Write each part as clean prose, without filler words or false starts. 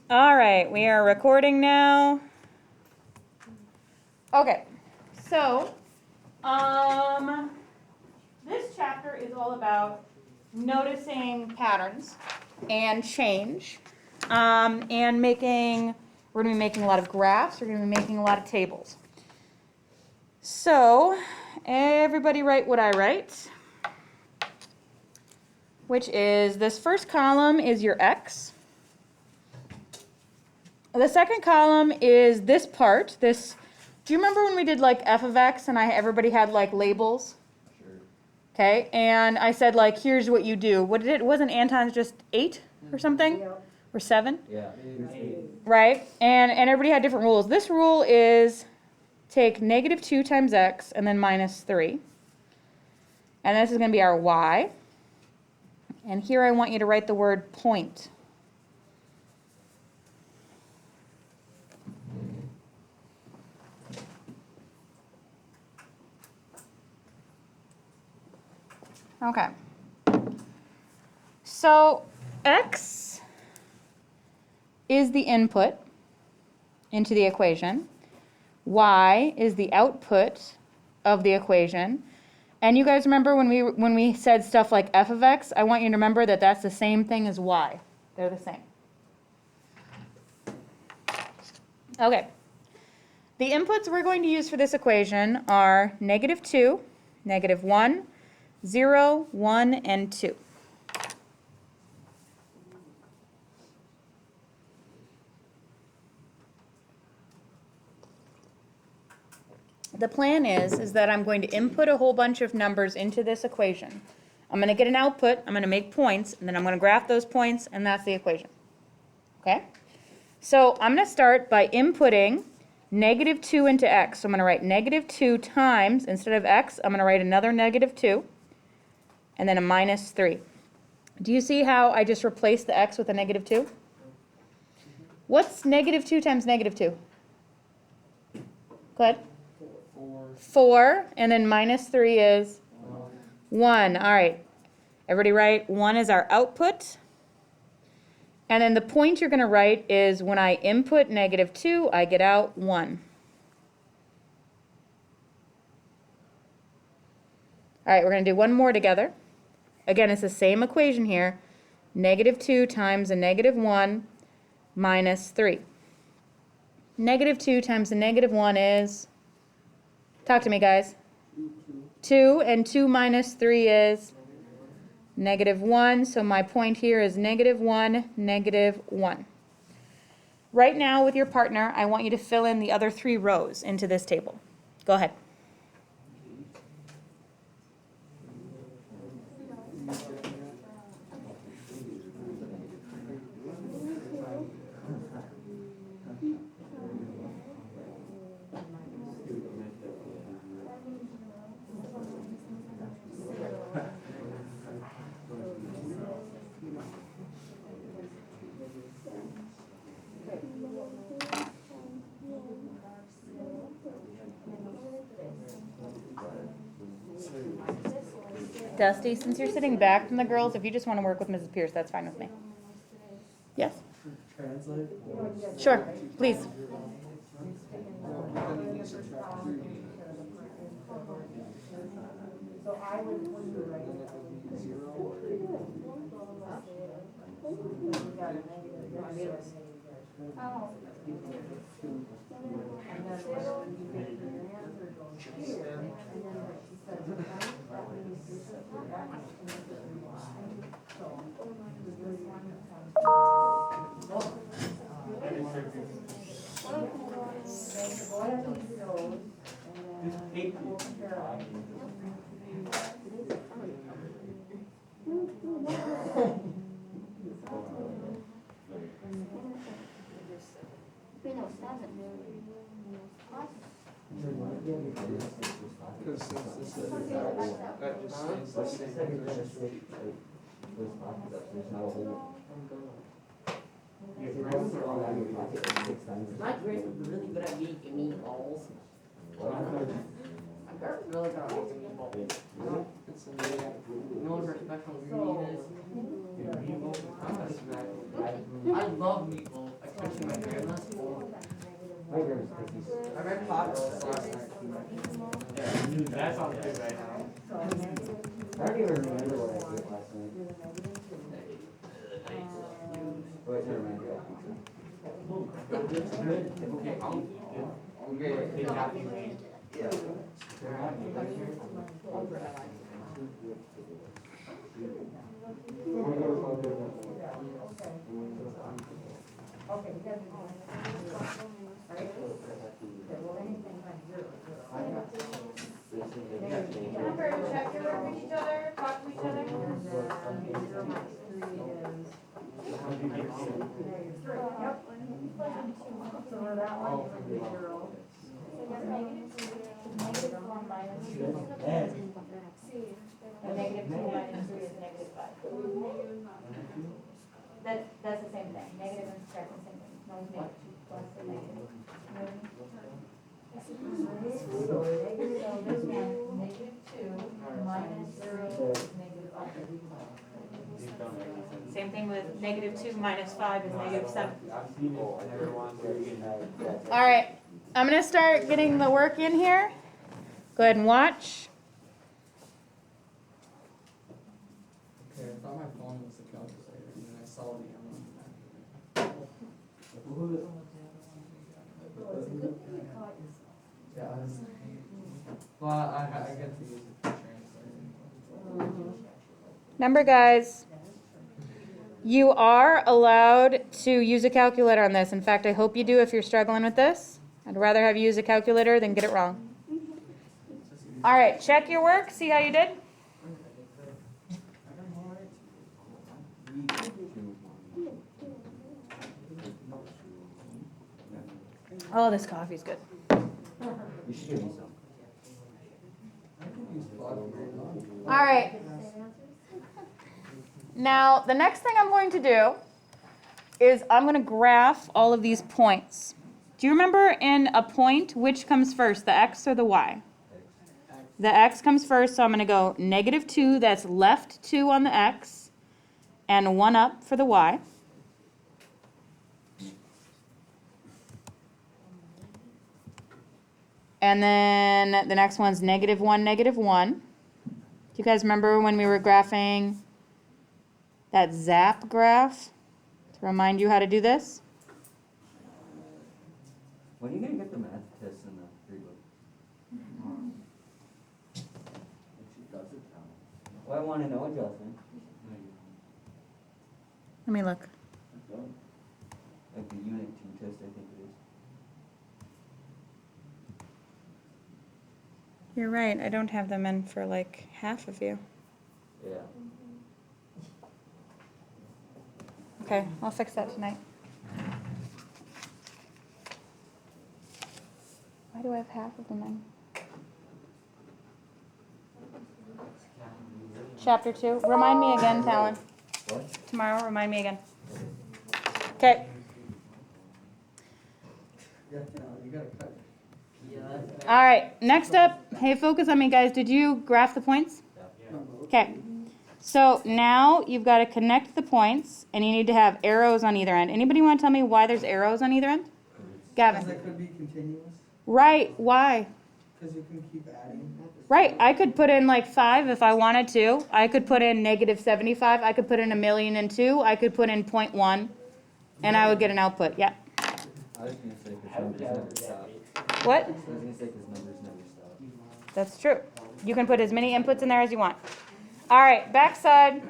All right, we are recording now. Okay, so, this chapter is all about noticing patterns and change, and we're going to be making a lot of graphs, we're going to be making a lot of tables. So, everybody write what I write, which is this first column is your x. The second column is this part, this, do you remember when we did like f of x and everybody had like labels? Sure. Okay, and I said like, here's what you do. What did it, wasn't Anton's just 8 or something? Yep. Or 7? Yeah. Right, and everybody had different rules. This rule is take negative 2 times x and then minus 3. And this is going to be our y. And here I want you to write the word point. Okay. So x is the input into the equation. Y is the output of the equation. And you guys remember when we said stuff like f of x, I want you to remember that that's the same thing as y. They're the same. Okay. The inputs we're going to use for this equation are negative 2, negative 1, 0, 1, and 2. The plan is that I'm going to input a whole bunch of numbers into this equation. I'm going to get an output, I'm going to make points, and then I'm going to graph those points, and that's the equation. Okay? So I'm going to start by inputting negative 2 into x. So I'm going to write negative 2 times, instead of x, I'm going to write another negative 2, and then a minus 3. Do you see how I just replaced the x with a negative 2? What's negative 2 times negative 2? Go ahead. 4, and then minus 3 is 1. All right. Everybody write 1 is our output. And then the point you're going to write is when I input negative 2, I get out 1. All right, we're going to do one more together. Again, it's the same equation here. Negative 2 times a negative 1 minus 3. Negative 2 times a negative 1 is... Talk to me, guys. 2, and 2 minus 3 is negative 1. So my point here is negative 1, negative 1. Right now, with your partner, I want you to fill in the other 3 rows into this table. Go ahead. Dusty, since you're sitting back from the girls, if you just want to work with Mrs. Pierce, that's fine with me. Yes? Translate? Sure, please. So I would, when you write it, oh. And then when you make your answer goes here, and then what she says, that means this is the x and this is the y. So, this one comes. Go ahead and do those, and then we'll compare them. Because since this is that just stays the same. My grades were really good at making meatballs. My girl was really good at making meatballs. It's amazing. You know what her special ingredient is? I'm a snack. I love meatloaf, especially my grandma's. My grandma's cookies. I read pot roast last night. Yeah, that sounds good right now. I don't even remember what I ate last night. Wait, never mind. Okay. They got you made. Okay, you guys are right? Okay, well, anything like zero, Remember to check your work with each other, talk to each other. And then 0 minus 3 is negative 3. Yep. So for that one, you would be 0. And negative 2 minus 3 is negative 5. That's the same thing, negative and subtract the same thing. No one's negative 2 plus the negative. So this one, negative 2 minus 0 is negative 5. Same thing with negative 2 minus 5 is negative 7. I've seen it, I never want to do it. All right, I'm gonna start getting the work in here. Go ahead and watch. Okay, I thought my phone was the calculator, and then I saw the Amazon. Yeah, well, I get to use it for translating. Remember, guys, you are allowed to use a calculator on this. In fact, I hope you do if you're struggling with this. I'd rather have you use a calculator than get it wrong. All right, check your work, see how you did. Oh, this coffee's good. You should give me some. I could use BlackBerry. All right. Now, the next thing I'm going to do is I'm going to graph all of these points. Do you remember in a point, which comes first, the x or the y? The x comes first, so I'm going to go negative 2, that's left 2 on the x, and 1 up for the y. And then the next one's negative 1, negative 1. Do you guys remember when we were graphing that ZAP graph? To remind you how to do this? When are you gonna get the math test in the free book? Well, I wanna know, Justin. Let me look. Like the unit 2 test, I think it is. You're right, I don't have them in for like half of you. Yeah. Okay, I'll fix that tonight. Why do I have half of them in? Chapter 2. Remind me again, Talon. What? Tomorrow, remind me again. Okay. Yeah, you gotta cut it. Yeah, that's. All right, next up, hey, focus on me, guys. Did you graph the points? Okay. So now you've got to connect the points, and you need to have arrows on either end. Anybody want to tell me why there's arrows on either end? Because Gavin. they could be continuous, Right, why? because you can keep adding. Right, I could put in like 5 if I wanted to. I could put in negative 75. I could put in 1,000,002. I could put in 0.1, and I would get an output. Yeah. I was gonna say, cause numbers never stop. What? I was gonna say, cause numbers never stop. That's true. You can put as many inputs in there as you want. All right, backside.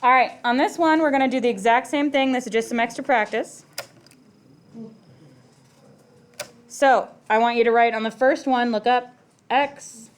All right, on this one, we're going to do the exact same thing. This is just some extra practice. So I want you to write on the first one, look up x